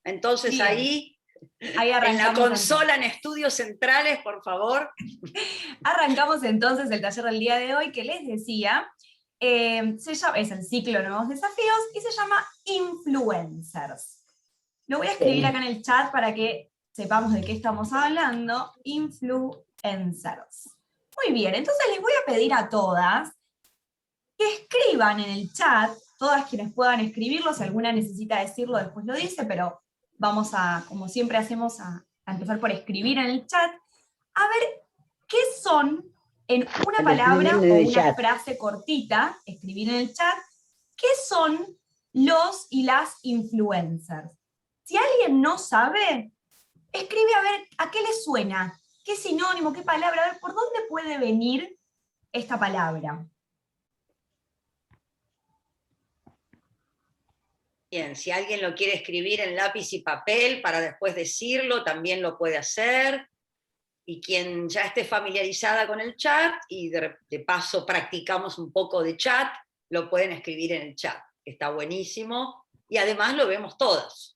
Entonces Bien. ahí Ahí en la arrancamos consola, en estudios centrales, por favor. Arrancamos entonces el taller del día de hoy que les decía, es el ciclo de nuevos desafíos y se llama Influencers. Lo voy a escribir acá en el chat para que sepamos de qué estamos hablando. Influencers. Muy bien, entonces les voy a pedir a todas que escriban en el chat, todas quienes puedan escribirlo, si alguna necesita decirlo después lo dice, pero vamos a, como siempre hacemos, a empezar por escribir en el chat, a ver qué son, en una palabra o una frase cortita, escribir en el chat, qué son los y las influencers. Si alguien no sabe, escribe a ver a qué le suena, qué sinónimo, qué palabra, a ver por dónde puede venir esta palabra. Bien, si alguien lo quiere escribir en lápiz y papel para después decirlo, también lo puede hacer. Y quien ya esté familiarizada con el chat, y de paso practicamos un poco de chat, lo pueden escribir en el chat. Está buenísimo. Y además lo vemos todas.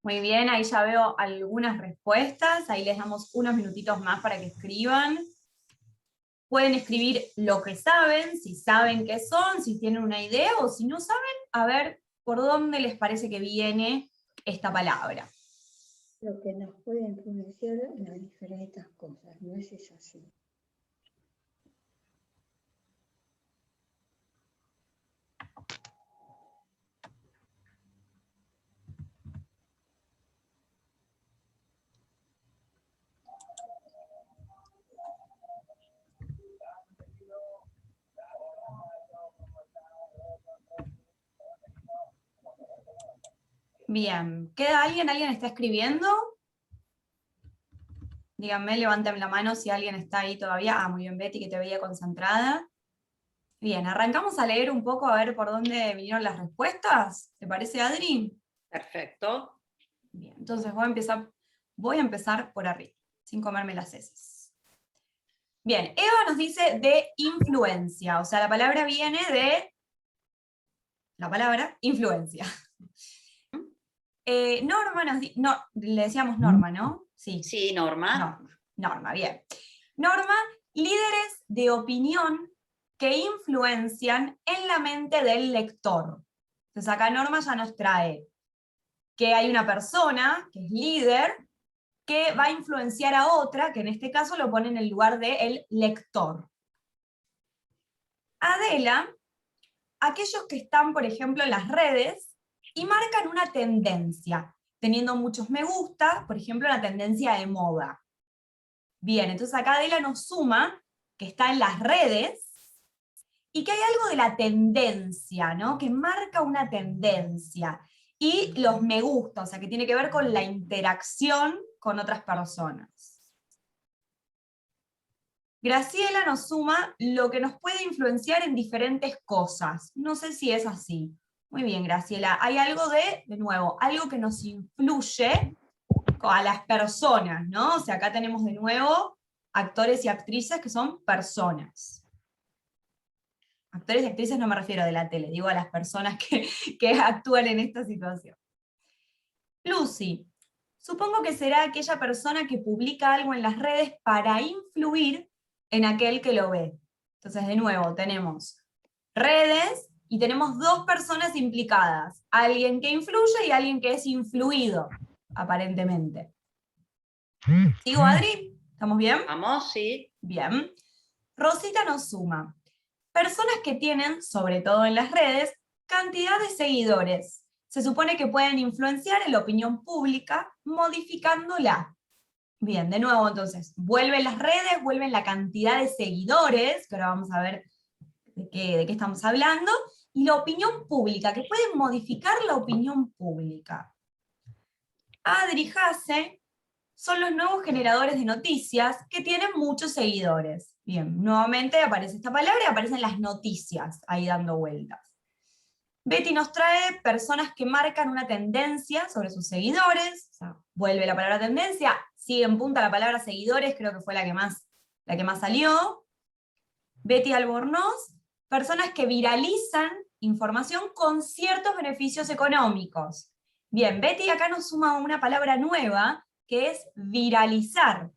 Muy bien, ahí ya veo algunas respuestas, ahí les damos unos minutitos más para que escriban. Pueden escribir lo que saben, si saben qué son, si tienen una idea, o si no saben, a ver por dónde les parece que viene esta palabra. Lo que nos puede influenciar en las diferentes cosas, no es así. Bien, ¿queda alguien? ¿Alguien está escribiendo? Díganme, levanten la mano si alguien está ahí todavía. Ah, muy bien, Betty, que te veía concentrada. Bien, arrancamos a leer un poco a ver por dónde vinieron las respuestas. ¿Te parece, Adri? Perfecto. Bien, entonces voy a empezar por arriba, sin comerme las heces. Bien, Eva nos dice de influencia, o sea, la palabra viene de la palabra influencia. Norma nos dice, no, le decíamos Norma, ¿no? Sí. Sí, Norma. Norma, bien. Norma, líderes de opinión que influencian en la mente del lector. Entonces acá Norma ya nos trae que hay una persona, que es líder, que va a influenciar a otra, que en este caso lo pone en el lugar del lector. Adela, aquellos que están, por ejemplo, en las redes y marcan una tendencia, teniendo muchos me gusta, por ejemplo, la tendencia de moda. Bien, entonces acá Adela nos suma que está en las redes y que hay algo de la tendencia, ¿no? Que marca una tendencia. Y los me gusta, o sea, que tiene que ver con la interacción con otras personas. Graciela nos suma lo que nos puede influenciar en diferentes cosas. No sé si es así. Muy bien, Graciela. Hay algo de nuevo, algo que nos influye a las personas, ¿no? O sea, acá tenemos de nuevo actores y actrices que son personas. Actores y actrices no me refiero de la tele, digo a las personas que actúan en esta situación. Lucy, supongo que será aquella persona que publica algo en las redes para influir en aquel que lo ve. Entonces, de nuevo, tenemos redes y tenemos dos personas implicadas. Alguien que influye y alguien que es influido, aparentemente. ¿Sigo, Adri? ¿Estamos bien? Vamos, sí. Bien. Rosita nos suma. Personas que tienen, sobre todo en las redes, cantidad de seguidores. Se supone que pueden influenciar en la opinión pública modificándola. Bien, de nuevo entonces, vuelven las redes, vuelven la cantidad de seguidores, que ahora vamos a ver de qué estamos hablando, y la opinión pública, que pueden modificar la opinión pública. Adri Hasse son los nuevos generadores de noticias que tienen muchos seguidores. Bien, nuevamente aparece esta palabra y aparecen las noticias ahí dando vueltas. Betty nos trae personas que marcan una tendencia sobre sus seguidores, o sea, vuelve la palabra tendencia, sigue en punta la palabra seguidores, creo que fue la que más salió. Betty Albornoz, personas que viralizan información con ciertos beneficios económicos. Bien, Betty acá nos suma una palabra nueva, que es viralizar.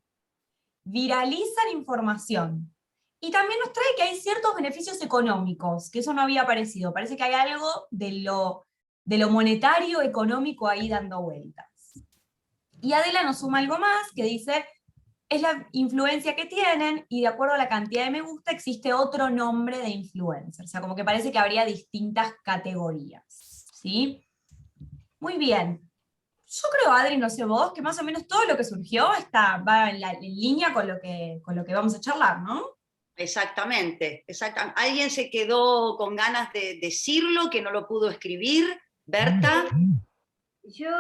Viralizan información. Y también nos trae que hay ciertos beneficios económicos, que eso no había aparecido. Parece que hay algo de lo monetario, económico ahí dando vueltas. Y Adela nos suma algo más, que dice, es la influencia que tienen, y de acuerdo a la cantidad de me gusta, existe otro nombre de influencer. O sea, como que parece que habría distintas categorías. ¿Sí? Muy bien. Yo creo, Adri, no sé vos, que más o menos todo lo que surgió va en línea con lo que vamos a charlar, ¿no? Exactamente, exactamente. ¿Alguien se quedó con ganas de decirlo, que no lo pudo escribir? Berta. Yo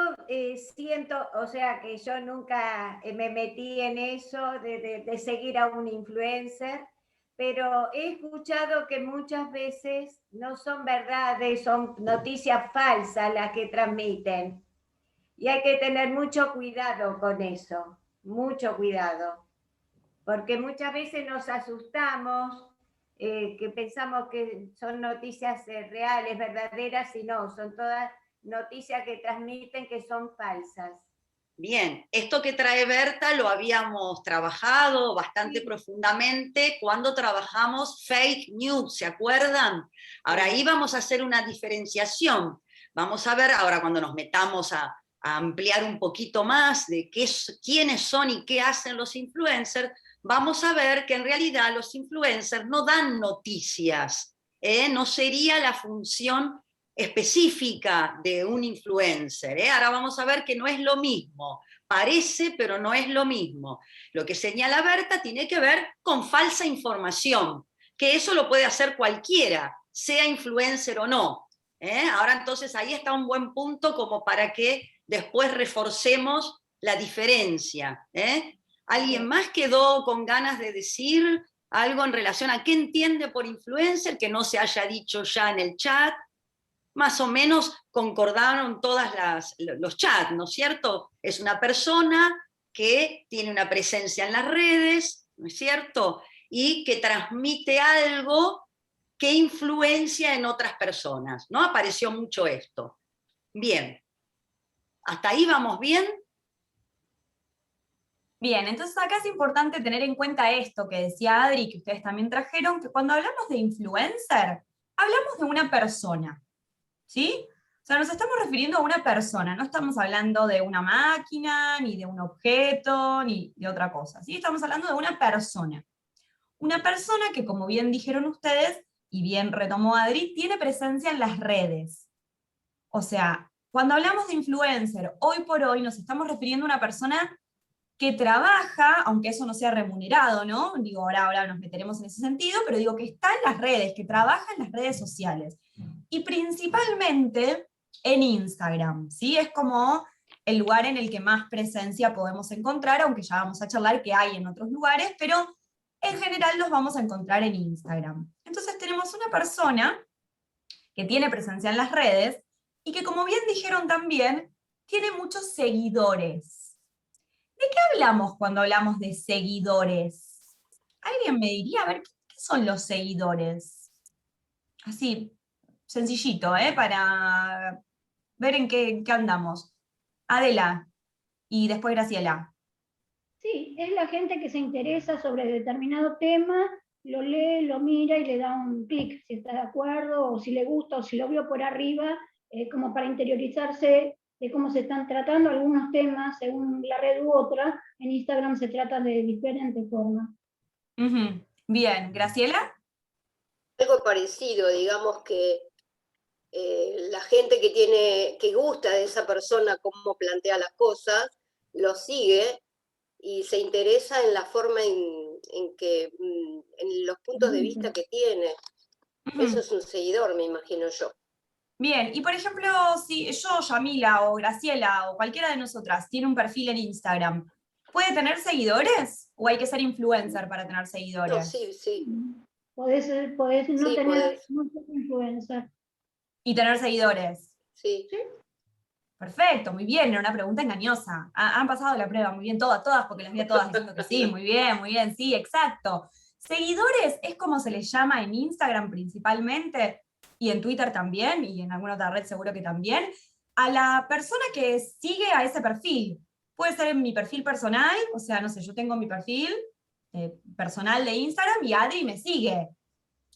siento, o sea, que yo nunca me metí en eso de seguir a un influencer, pero he escuchado que muchas veces no son verdades, son noticias falsas las que transmiten. Y hay que tener mucho cuidado con eso, mucho cuidado, porque muchas veces nos asustamos, que pensamos que son noticias reales, verdaderas, y no, son todas noticias que transmiten que son falsas. Bien, esto que trae Berta lo habíamos trabajado bastante profundamente cuando trabajamos fake news, ¿se acuerdan? Ahora ahí vamos a hacer una diferenciación. Vamos a ver ahora cuando nos metamos a ampliar un poquito más de quiénes son y qué hacen los influencers, vamos a ver que en realidad los influencers no dan noticias, no sería la función específica de un influencer. Ahora vamos a ver que no es lo mismo. Parece, pero no es lo mismo. Lo que señala Berta tiene que ver con falsa información, que eso lo puede hacer cualquiera, sea influencer o no. Ahora entonces ahí está un buen punto como para que después reforcemos la diferencia. ¿Alguien más quedó con ganas de decir algo en relación a qué entiende por influencer que no se haya dicho ya en el chat? Más o menos concordaron los chats, ¿no es cierto? Es una persona que tiene una presencia en las redes, ¿no es cierto? Y que transmite algo que influencia en otras personas, ¿no? Apareció mucho esto. Bien. ¿Hasta ahí vamos bien? Bien, entonces acá es importante tener en cuenta esto que decía Adri, que ustedes también trajeron, que cuando hablamos de influencer, hablamos de una persona, ¿sí? O sea, nos estamos refiriendo a una persona, no estamos hablando de una máquina, ni de un objeto, ni de otra cosa, ¿sí? Estamos hablando de una persona. Una persona que, como bien dijeron ustedes, y bien retomó Adri, tiene presencia en las redes. O sea, cuando hablamos de influencer, hoy por hoy nos estamos refiriendo a una persona que trabaja, aunque eso no sea remunerado, ¿no? Digo, ahora nos meteremos en ese sentido, pero digo que está en las redes, que trabaja en las redes sociales. Y principalmente en Instagram, ¿sí? Es como el lugar en el que más presencia podemos encontrar, aunque ya vamos a charlar que hay en otros lugares, pero en general los vamos a encontrar en Instagram. Entonces tenemos una persona que tiene presencia en las redes y que, como bien dijeron también, tiene muchos seguidores. ¿De qué hablamos cuando hablamos de seguidores? ¿Alguien me diría, a ver, qué son los seguidores? Así, sencillito, para ver en qué andamos. Adela, y después Graciela. Sí, es la gente que se interesa sobre determinado tema, lo lee, lo mira y le da un clic, si está de acuerdo, o si le gusta, o si lo vio por arriba, como para interiorizarse de cómo se están tratando algunos temas según la red u otra. En Instagram se trata de diferentes formas. Bien, Graciela. Algo parecido, digamos que la gente que gusta de esa persona, cómo plantea las cosas, lo sigue y se interesa en la forma en los puntos de vista que tiene. Eso es un seguidor, me imagino yo. Bien, y por ejemplo, si yo, Yamila, o Graciela, o cualquiera de nosotras, tiene un perfil en Instagram, ¿Puede tener seguidores? ¿O hay que ser influencer para tener seguidores? No, sí, sí. Podés no Sí, tener podés. no ser influencer. Y tener seguidores. Sí. Perfecto, muy bien, era una pregunta engañosa. Han pasado la prueba, muy bien, todas, porque las vi a todas diciendo que sí, muy bien, sí, exacto. Seguidores es como se les llama en Instagram principalmente, y en Twitter también, y en alguna otra red seguro que también, a la persona que sigue a ese perfil. Puede ser en mi perfil personal, o sea, no sé, yo tengo mi perfil personal de Instagram y Adri me sigue.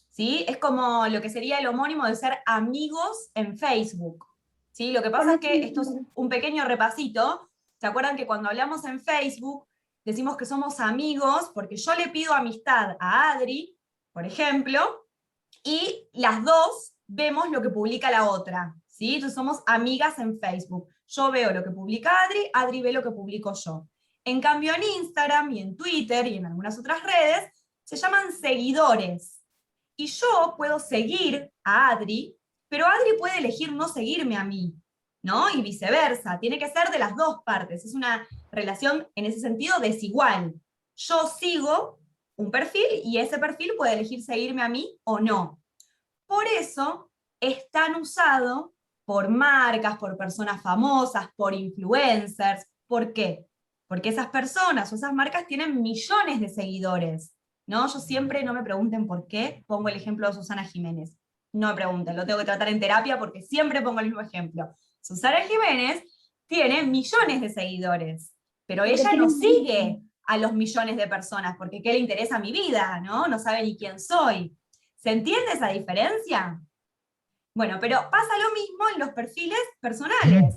¿Sí? Es como lo que sería el homónimo de ser amigos en Facebook. ¿Sí? Lo que pasa es que esto es un pequeño repasito. ¿Se acuerdan que cuando hablamos en Facebook decimos que somos amigos porque yo le pido amistad a Adri, por ejemplo, y las dos vemos lo que publica la otra? ¿Sí? Entonces somos amigas en Facebook. Yo veo lo que publica Adri, Adri ve lo que publico yo. En cambio en Instagram y en Twitter y en algunas otras redes se llaman seguidores. Y yo puedo seguir a Adri, pero Adri puede elegir no seguirme a mí, ¿no? Y viceversa, tiene que ser de las dos partes, es una relación en ese sentido desigual. Yo sigo un perfil y ese perfil puede elegir seguirme a mí o no. Por eso es tan usado por marcas, por personas famosas, por influencers. ¿Por qué? Porque esas personas o esas marcas tienen millones de seguidores. ¿No? Yo siempre, no me pregunten por qué, pongo el ejemplo de Susana Jiménez. No me pregunten, lo tengo que tratar en terapia porque siempre pongo el mismo ejemplo. Susana Jiménez tiene millones de seguidores, pero ella no sigue a los millones de personas, porque ¿qué le interesa mi vida? No sabe ni quién soy. ¿Se entiende esa diferencia? Bueno, pero pasa lo mismo en los perfiles personales.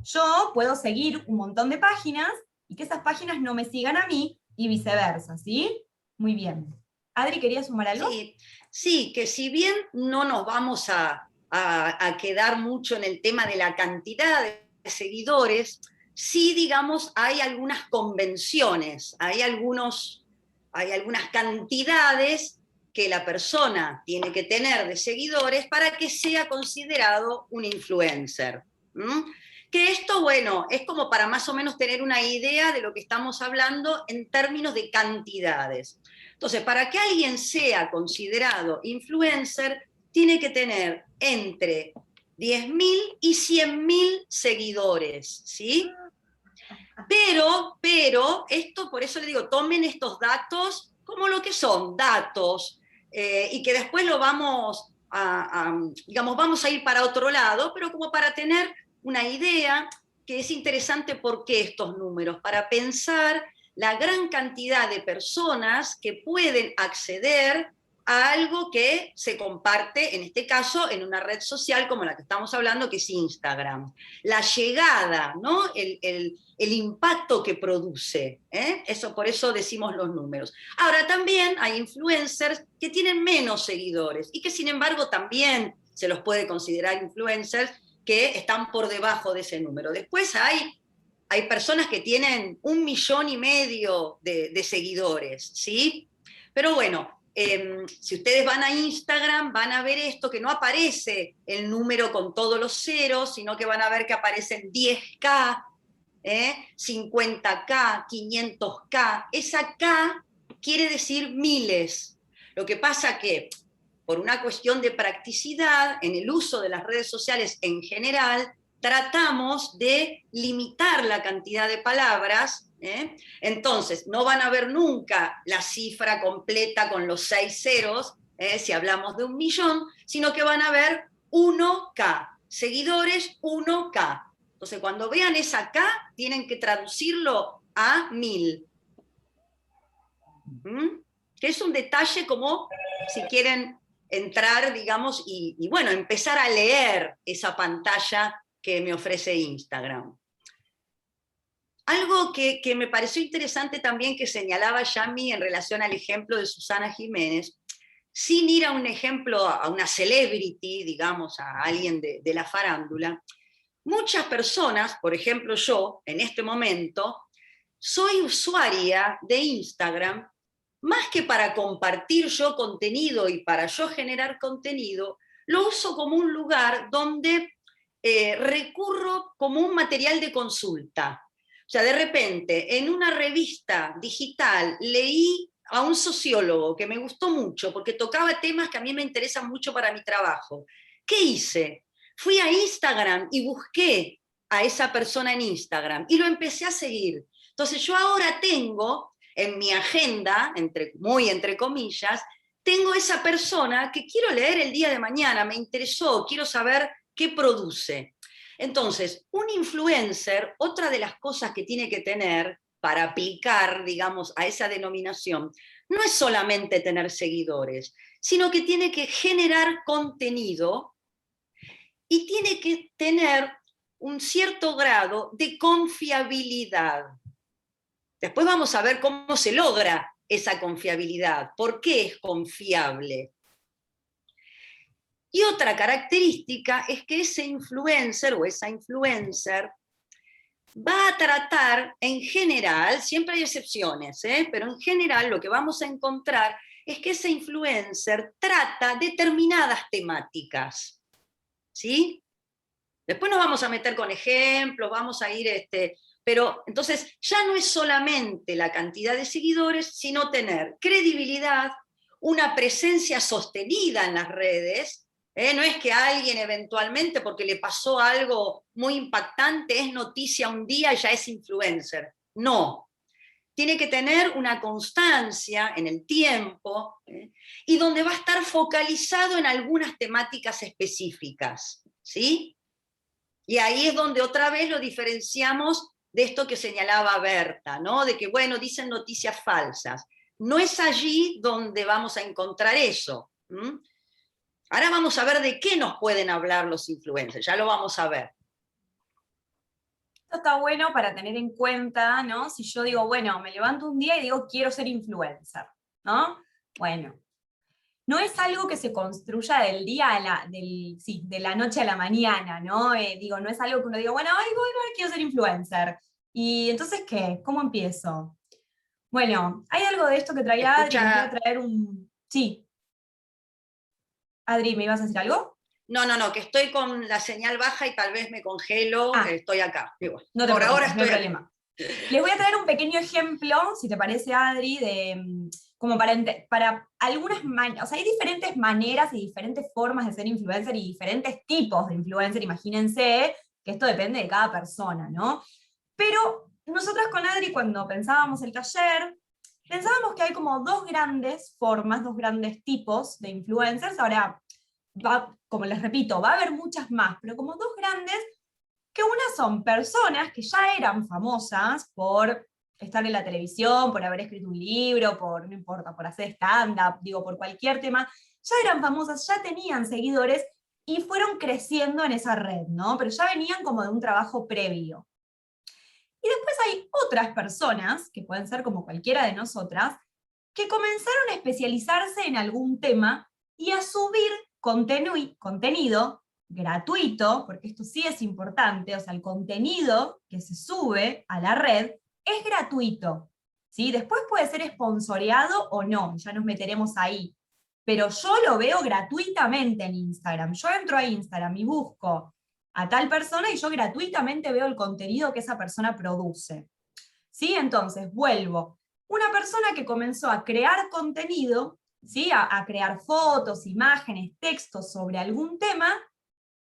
Yo puedo seguir un montón de páginas y que esas páginas no me sigan a mí y viceversa, ¿sí? Muy bien. Adri, ¿querías sumar algo? Sí, que si bien no nos vamos a quedar mucho en el tema de la cantidad de seguidores, sí, digamos, hay algunas convenciones, hay algunas cantidades que la persona tiene que tener de seguidores para que sea considerado un influencer. Que esto, bueno, es como para más o menos tener una idea de lo que estamos hablando en términos de cantidades. Entonces, para que alguien sea considerado influencer, tiene que tener entre 10.000 y 100.000 seguidores, ¿sí? Pero, esto, por eso le digo, tomen estos datos como lo que son, datos, y que después lo vamos vamos a ir para otro lado, pero como para tener una idea, que es interesante por qué estos números, para pensar la gran cantidad de personas que pueden acceder a algo que se comparte, en este caso, en una red social como la que estamos hablando, que es Instagram. La llegada, ¿no? El impacto que produce, ¿eh? Por eso decimos los números. Ahora, también hay influencers que tienen menos seguidores y que, sin embargo, también se los puede considerar influencers que están por debajo de ese número. Después hay personas que tienen 1,5 millones de seguidores, ¿sí? Pero bueno, si ustedes van a Instagram, van a ver esto, que no aparece el número con todos los ceros, sino que van a ver que aparecen 10K, 50K, 500K. Esa K quiere decir miles. Lo que pasa que, por una cuestión de practicidad, en el uso de las redes sociales en general, tratamos de limitar la cantidad de palabras. Entonces, no van a ver nunca la cifra completa con los 6 ceros, si hablamos de 1 millón, sino que van a ver 1K, seguidores 1K. Entonces, cuando vean esa K, tienen que traducirlo a 1000. Que es un detalle como, si quieren entrar, digamos, y bueno, empezar a leer esa pantalla que me ofrece Instagram. Algo que me pareció interesante también que señalaba Yami en relación al ejemplo de Susana Jiménez, sin ir a un ejemplo, a una celebrity, digamos, a alguien de la farándula, muchas personas, por ejemplo yo, en este momento, soy usuaria de Instagram, más que para compartir yo contenido y para yo generar contenido, lo uso como un lugar donde recurro como un material de consulta. O sea, de repente, en una revista digital leí a un sociólogo que me gustó mucho, porque tocaba temas que a mí me interesan mucho para mi trabajo. ¿Qué hice? Fui a Instagram y busqué a esa persona en Instagram y lo empecé a seguir. Entonces yo ahora tengo en mi agenda, muy entre comillas, tengo esa persona que quiero leer el día de mañana, me interesó, quiero saber qué produce. Entonces, un influencer, otra de las cosas que tiene que tener para aplicar, digamos, a esa denominación, no es solamente tener seguidores, sino que tiene que generar contenido y tiene que tener un cierto grado de confiabilidad. Después vamos a ver cómo se logra esa confiabilidad, por qué es confiable. Y otra característica es que ese influencer o esa influencer va a tratar en general, siempre hay excepciones, pero en general lo que vamos a encontrar es que ese influencer trata determinadas temáticas, ¿sí? Después nos vamos a meter con ejemplos, vamos a ir, pero entonces ya no es solamente la cantidad de seguidores, sino tener credibilidad, una presencia sostenida en las redes. No es que alguien eventualmente, porque le pasó algo muy impactante, es noticia un día y ya es influencer. No. Tiene que tener una constancia en el tiempo, y donde va a estar focalizado en algunas temáticas específicas, ¿sí? Y ahí es donde otra vez lo diferenciamos de esto que señalaba Berta, ¿no? De que, bueno, dicen noticias falsas. No es allí donde vamos a encontrar eso. Ahora vamos a ver de qué nos pueden hablar los influencers, ya lo vamos a ver. Esto está bueno para tener en cuenta, ¿no? Si yo digo, bueno, me levanto un día y digo, quiero ser influencer, ¿no? Bueno, no es algo que se construya del día de la noche a la mañana, ¿no? Digo, no es algo que uno diga, bueno, ay, bueno, quiero ser influencer. Y entonces, ¿qué? ¿Cómo empiezo? Bueno, hay algo de esto que traía Adri, les voy a traer un... Sí. Adri, ¿me ibas a decir algo? No, que estoy con la señal baja y tal vez me congelo, estoy acá. Igual. No te Por ahora estoy no hay problema. Les voy a traer un pequeño ejemplo, si te parece, Adri, de como para algunas o sea, hay diferentes maneras y diferentes formas de ser influencer y diferentes tipos de influencer, imagínense que esto depende de cada persona, ¿no? Pero nosotras con Adri, cuando pensábamos el taller, pensábamos que hay como dos grandes formas, dos grandes tipos de influencers. Ahora, como les repito, va a haber muchas más, pero como dos grandes, que unas son personas que ya eran famosas por estar en la televisión, por haber escrito un libro, no importa, por hacer stand-up, digo, por cualquier tema, ya eran famosas, ya tenían seguidores y fueron creciendo en esa red, ¿no? Pero ya venían como de un trabajo previo. Y después hay otras personas, que pueden ser como cualquiera de nosotras, que comenzaron a especializarse en algún tema y a subir contenido gratuito, porque esto sí es importante, o sea, el contenido que se sube a la red es gratuito, ¿sí? Después puede ser sponsoreado o no, ya nos meteremos ahí, pero yo lo veo gratuitamente en Instagram. Yo entro a Instagram y busco a tal persona y yo gratuitamente veo el contenido que esa persona produce, ¿sí? Entonces, vuelvo. Una persona que comenzó a crear contenido, ¿sí? A crear fotos, imágenes, textos sobre algún tema,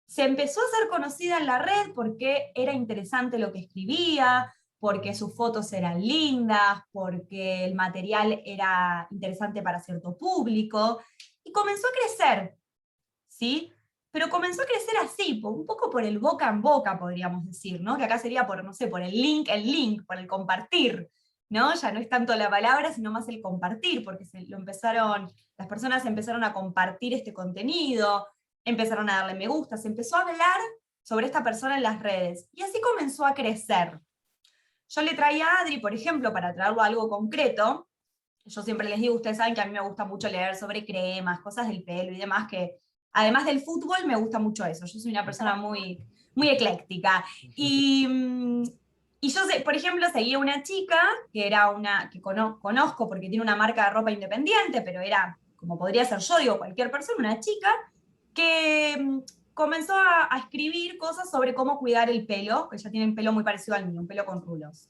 se empezó a hacer conocida en la red porque era interesante lo que escribía, porque sus fotos eran lindas, porque el material era interesante para cierto público, y comenzó a crecer, ¿sí? Pero comenzó a crecer así, un poco por el boca en boca, podríamos decir, ¿no? Que acá sería por, no sé, por el link, por el compartir, ¿no? Ya no es tanto la palabra, sino más el compartir, porque las personas empezaron a compartir este contenido, empezaron a darle me gusta, se empezó a hablar sobre esta persona en las redes, y así comenzó a crecer. Yo le traía a Adri, por ejemplo, para traerlo a algo concreto, yo siempre les digo, ustedes saben que a mí me gusta mucho leer sobre cremas, cosas del pelo y demás, que además del fútbol me gusta mucho eso, yo soy una persona muy, muy ecléctica. Y yo, por ejemplo, seguía una chica, que conozco porque tiene una marca de ropa independiente, pero era, como podría ser yo, digo, cualquier persona, una chica, que comenzó a escribir cosas sobre cómo cuidar el pelo, que ella tiene un pelo muy parecido al mío, un pelo con rulos.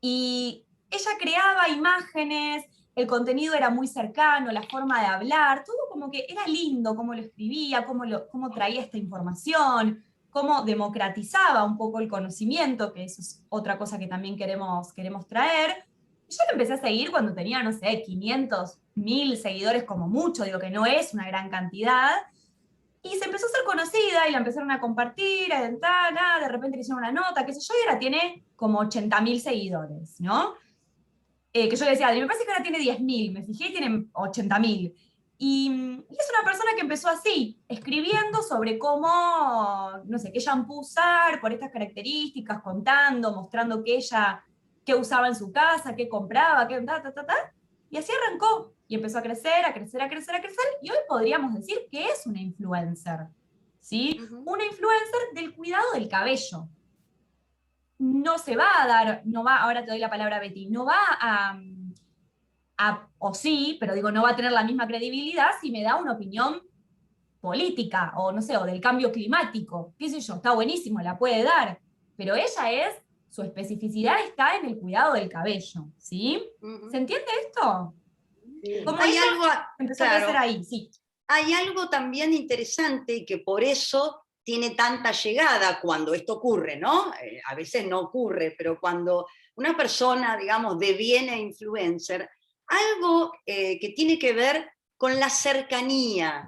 Y ella creaba imágenes, el contenido era muy cercano, la forma de hablar, todo como que era lindo, cómo lo escribía, cómo traía esta información, cómo democratizaba un poco el conocimiento, que eso es otra cosa que también queremos traer. Yo lo empecé a seguir cuando tenía, no sé, 500, 1000 seguidores como mucho, digo que no es una gran cantidad, y se empezó a ser conocida y la empezaron a compartir, de repente le hicieron una nota, qué sé yo, y ahora tiene como 80.000 seguidores, ¿no? Que yo le decía, me parece que ahora tiene 10.000, me fijé y tiene 80.000. Y es una persona que empezó así, escribiendo sobre cómo, no sé, qué shampoo usar por estas características, contando, mostrando qué usaba en su casa, qué compraba, y así arrancó. Y empezó a crecer, a crecer, a crecer, a crecer, y hoy podríamos decir que es una influencer, ¿sí? Una influencer del cuidado del cabello. No se va a dar, no va, ahora te doy la palabra a Betty, no va o sí, pero digo, no va a tener la misma credibilidad si me da una opinión política, o no sé, o del cambio climático, qué sé yo, está buenísimo, la puede dar, pero su especificidad está en el cuidado del cabello, ¿sí? ¿Se entiende esto? Como Hay ella algo, empezó a crecer ahí, sí. Hay algo también interesante y que por eso tiene tanta llegada cuando esto ocurre, ¿no? A veces no ocurre, pero cuando una persona, digamos, deviene influencer, algo que tiene que ver con la cercanía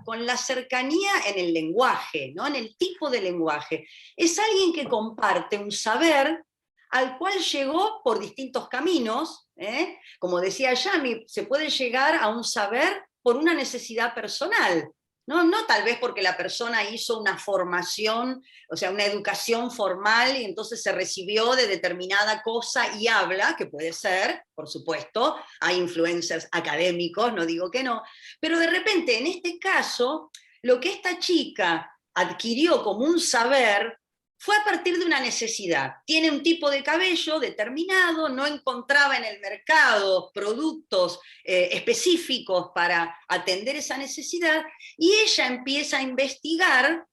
en el lenguaje, ¿no? En el tipo de lenguaje. Es alguien que comparte un saber al cual llegó por distintos caminos, ¿eh? Como decía Yami, se puede llegar a un saber por una necesidad personal, no tal vez porque la persona hizo una formación, o sea, una educación formal y entonces se recibió de determinada cosa y habla, que puede ser, por supuesto, hay influencers académicos, no digo que no, pero de repente en este caso, lo que esta chica adquirió como un saber fue a partir de una necesidad. Tiene un tipo de cabello determinado, no encontraba en el mercado productos específicos para atender esa necesidad, y ella empieza a investigar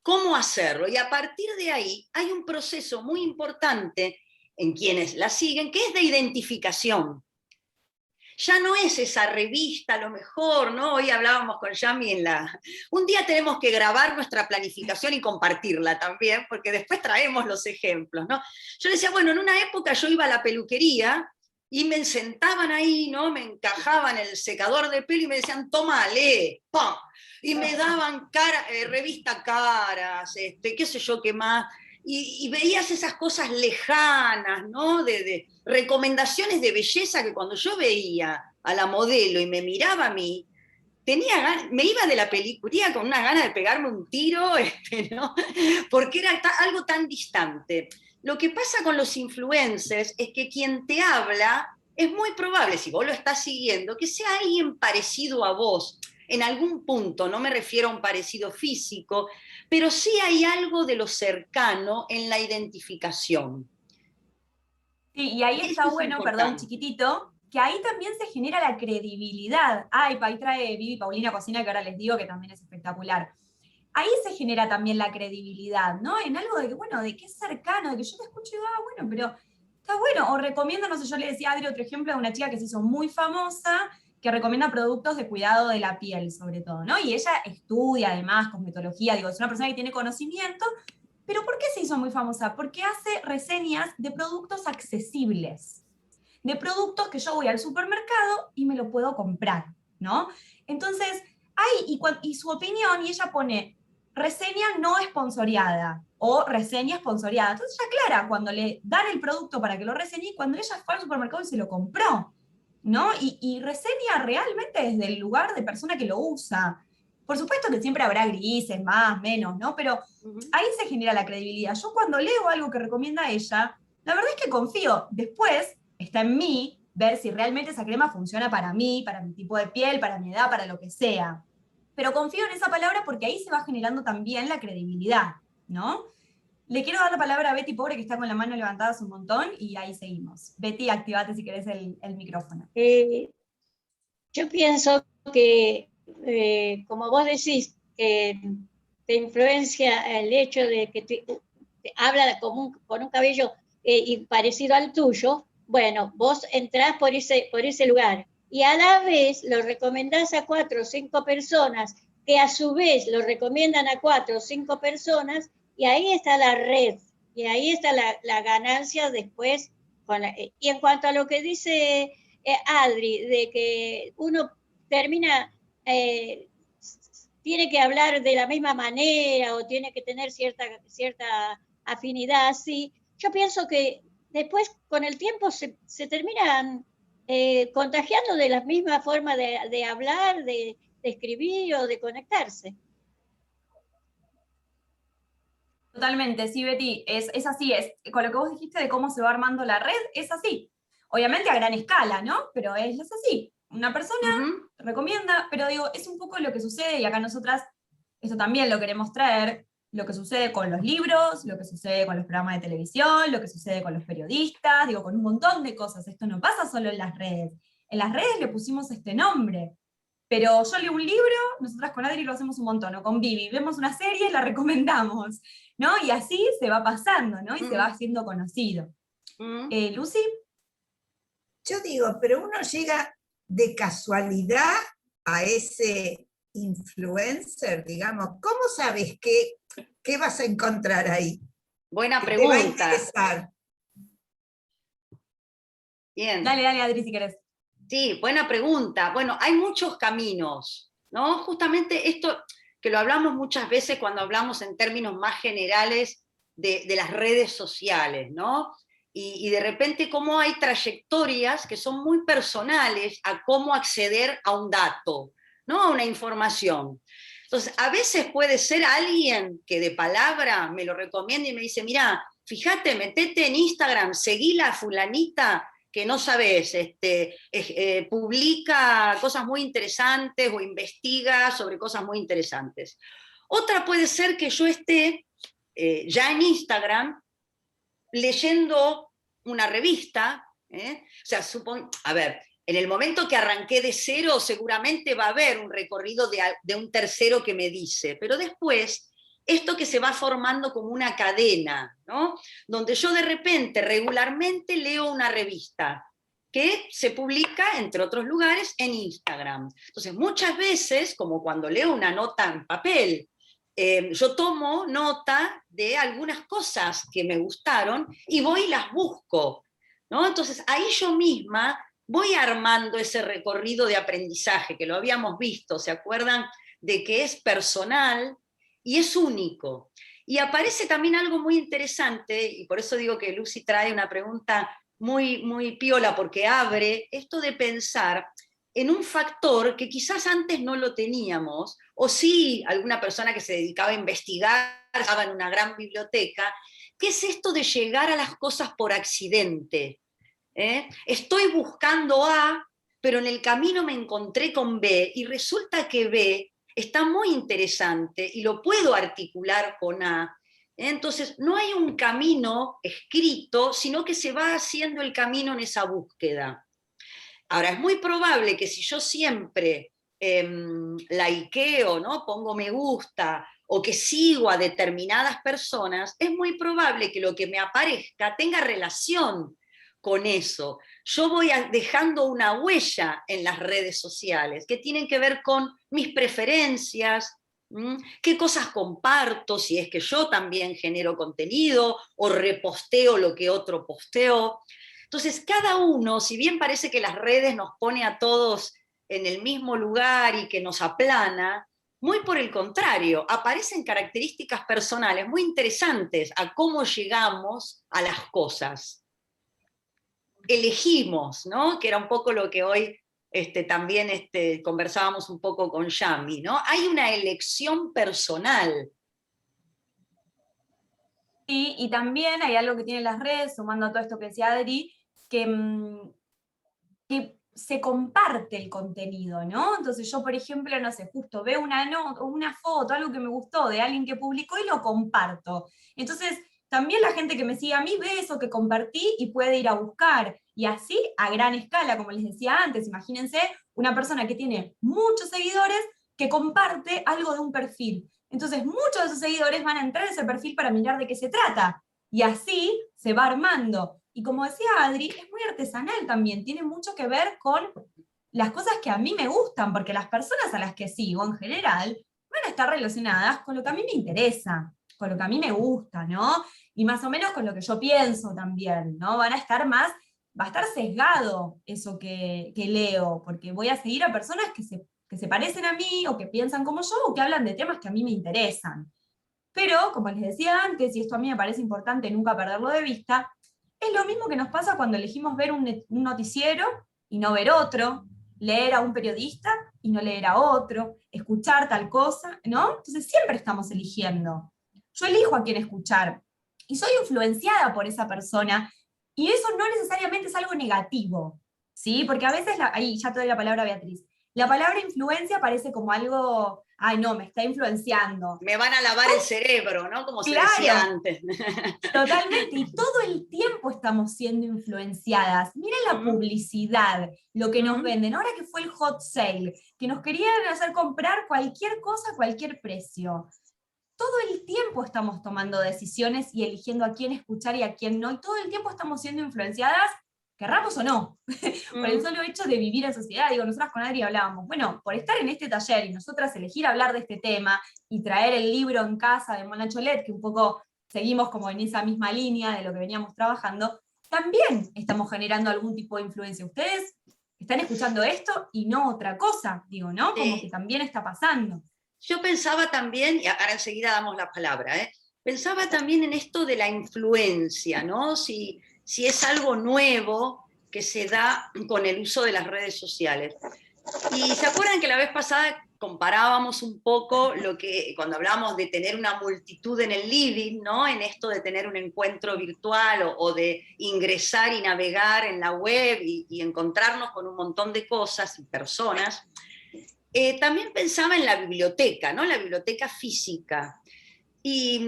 cómo hacerlo. Y a partir de ahí hay un proceso muy importante en quienes la siguen, que es de identificación. Ya no es esa revista, a lo mejor, ¿no? Hoy hablábamos con Yami un día tenemos que grabar nuestra planificación y compartirla también, porque después traemos los ejemplos, ¿no? Yo decía, bueno, en una época yo iba a la peluquería y me sentaban ahí, ¿no? Me encajaban el secador de pelo y me decían, toma, lee, ¡pum! Y me daban revista Caras, qué sé yo qué más, y veías esas cosas lejanas, ¿no? De recomendaciones de belleza que cuando yo veía a la modelo y me miraba a mí, me iba de la peluquería con una gana de pegarme un tiro, ¿no? Porque era algo tan distante. Lo que pasa con los influencers es que quien te habla es muy probable, si vos lo estás siguiendo, que sea alguien parecido a vos, en algún punto, no me refiero a un parecido físico, pero sí hay algo de lo cercano en la identificación. Sí, y ahí está bueno, perdón, chiquitito, que ahí también se genera la credibilidad. Ahí trae Vivi Paulina Cocina, que ahora les digo que también es espectacular. Ahí se genera también la credibilidad, ¿no? En algo de que, bueno, de que es cercano, de que yo te escucho y digo, bueno, pero está bueno. O recomiendo, no sé, yo le decía a Adri otro ejemplo de una chica que se hizo muy famosa, que recomienda productos de cuidado de la piel, sobre todo, ¿no? Y ella estudia además cosmetología, digo, es una persona que tiene conocimiento. ¿Pero por qué se hizo muy famosa? Porque hace reseñas de productos accesibles, de productos que yo voy al supermercado y me lo puedo comprar, ¿no? Entonces, y su opinión, y ella pone reseña no esponsoreada o reseña esponsoreada. Entonces ella aclara cuando le dan el producto para que lo reseñe y cuando ella fue al supermercado y se lo compró, ¿no? Y reseña realmente desde el lugar de persona que lo usa. Por supuesto que siempre habrá grises, más, menos, ¿no? Pero ahí se genera la credibilidad. Yo cuando leo algo que recomienda ella, la verdad es que confío. Después está en mí ver si realmente esa crema funciona para mí, para mi tipo de piel, para mi edad, para lo que sea. Pero confío en esa palabra porque ahí se va generando también la credibilidad, ¿no? Le quiero dar la palabra a Betty Pobre, que está con la mano levantada hace un montón, y ahí seguimos. Betty, activate si querés el micrófono. Yo pienso que, como vos decís, te influencia el hecho de que te habla con un cabello parecido al tuyo, bueno, vos entrás por ese lugar y a la vez lo recomendás a 4 o 5 personas que a su vez lo recomiendan a 4 o 5 personas y ahí está la red y ahí está la ganancia después. Y en cuanto a lo que dice Adri, de que uno termina, tiene que hablar de la misma manera o tiene que tener cierta afinidad así, yo pienso que después con el tiempo se terminan contagiando de la misma forma de hablar, de escribir o de conectarse. Totalmente, sí, Betty, es así, con lo que vos dijiste de cómo se va armando la red, es así. Obviamente a gran escala, ¿no? Pero es así. Una persona recomienda, pero digo, es un poco lo que sucede, y acá nosotras, esto también lo queremos traer, lo que sucede con los libros, lo que sucede con los programas de televisión, lo que sucede con los periodistas, digo, con un montón de cosas. Esto no pasa solo en las redes. En las redes le pusimos este nombre. Pero yo leo un libro, nosotras con Adri lo hacemos un montón, o con Vivi, vemos una serie y la recomendamos, ¿no? Y así se va pasando, ¿no? Y se va haciendo conocido. Lucy. Yo digo, pero uno llega de casualidad a ese influencer, digamos. ¿Cómo sabes qué vas a encontrar ahí? Buena ¿Qué te va a pregunta. interesar? Bien. Dale, Adri, si querés. Sí, buena pregunta. Bueno, hay muchos caminos, ¿no? Justamente esto que lo hablamos muchas veces cuando hablamos en términos más generales de las redes sociales, ¿no? Y de repente cómo hay trayectorias que son muy personales a cómo acceder a un dato, ¿no? A una información. Entonces, a veces puede ser alguien que de palabra me lo recomienda y me dice, mira, fíjate, metete en Instagram, seguí la fulanita que no sabes, publica cosas muy interesantes o investiga sobre cosas muy interesantes. Otra puede ser que yo esté ya en Instagram leyendo una revista, o sea, a ver, en el momento que arranqué de cero seguramente va a haber un recorrido de un tercero que me dice, pero después esto que se va formando como una cadena, ¿no? Donde yo de repente regularmente leo una revista que se publica, entre otros lugares, en Instagram. Entonces, muchas veces, como cuando leo una nota en papel, yo tomo nota de algunas cosas que me gustaron y voy y las busco, ¿no? Entonces, ahí yo misma voy armando ese recorrido de aprendizaje, que lo habíamos visto, ¿se acuerdan? De que es personal y es único. Y aparece también algo muy interesante, y por eso digo que Lucy trae una pregunta muy, muy piola, porque abre esto de pensar en un factor que quizás antes no lo teníamos, o sí alguna persona que se dedicaba a investigar, estaba en una gran biblioteca, que es esto de llegar a las cosas por accidente. Estoy buscando A, pero en el camino me encontré con B, y resulta que B está muy interesante y lo puedo articular con A. Entonces, no hay un camino escrito, sino que se va haciendo el camino en esa búsqueda. Ahora, es muy probable que si yo siempre likeo, ¿no? Pongo me gusta, o que sigo a determinadas personas, es muy probable que lo que me aparezca tenga relación con eso. Yo voy dejando una huella en las redes sociales que tienen que ver con mis preferencias, qué cosas comparto, si es que yo también genero contenido o reposteo lo que otro posteó. Entonces, cada uno, si bien parece que las redes nos pone a todos en el mismo lugar y que nos aplana, muy por el contrario, aparecen características personales muy interesantes a cómo llegamos a las cosas. Elegimos, ¿no? Que era un poco lo que hoy también conversábamos un poco con Yami, ¿no? Hay una elección personal. Sí, y también hay algo que tienen las redes, sumando a todo esto que decía Adri, que se comparte el contenido, ¿no? Entonces yo, por ejemplo, no sé, justo veo una foto, algo que me gustó de alguien que publicó y lo comparto. Entonces, también la gente que me sigue a mí ve eso que compartí y puede ir a buscar. Y así, a gran escala, como les decía antes, imagínense una persona que tiene muchos seguidores que comparte algo de un perfil. Entonces muchos de sus seguidores van a entrar a ese perfil para mirar de qué se trata. Y así se va armando. Y como decía Adri, es muy artesanal también, tiene mucho que ver con las cosas que a mí me gustan, porque las personas a las que sigo en general van a estar relacionadas con lo que a mí me interesa, con lo que a mí me gusta, ¿no? Y más o menos con lo que yo pienso también, ¿no? Van a estar más, va a estar sesgado eso que leo, porque voy a seguir a personas que se parecen a mí, o que piensan como yo, o que hablan de temas que a mí me interesan. Pero, como les decía antes, y esto a mí me parece importante nunca perderlo de vista, es lo mismo que nos pasa cuando elegimos ver un noticiero y no ver otro, leer a un periodista y no leer a otro, escuchar tal cosa, ¿no? Entonces siempre estamos eligiendo. Yo elijo a quién escuchar y soy influenciada por esa persona, y eso no necesariamente es algo negativo, ¿sí? Porque a veces, ahí ya te doy la palabra a Beatriz, la palabra influencia parece como algo, ay no, me está influenciando. Me van a lavar el cerebro, ¿no? Como se Claro. decía antes. Totalmente, y todo el tiempo estamos siendo influenciadas. Miren la publicidad, lo que nos venden, ahora que fue el hot sale, que nos querían hacer comprar cualquier cosa a cualquier precio. Todo el tiempo estamos tomando decisiones y eligiendo a quién escuchar y a quién no, y todo el tiempo estamos siendo influenciadas, querramos o no, por el solo hecho de vivir en sociedad. Digo, nosotras con Adri hablábamos, bueno, por estar en este taller y nosotras elegir hablar de este tema y traer el libro en casa de Mona Cholet, que un poco seguimos como en esa misma línea de lo que veníamos trabajando, también estamos generando algún tipo de influencia. Ustedes están escuchando esto y no otra cosa, digo, ¿no? Como que también está pasando. Yo pensaba también, y ahora enseguida damos la palabra, pensaba también en esto de la influencia, ¿no? Si es algo nuevo que se da con el uso de las redes sociales. Y se acuerdan que la vez pasada comparábamos un poco lo que, cuando hablábamos de tener una multitud en el living, ¿no? En esto de tener un encuentro virtual o de ingresar y navegar en la web y encontrarnos con un montón de cosas y personas. También pensaba en la biblioteca, ¿no? La biblioteca física. Y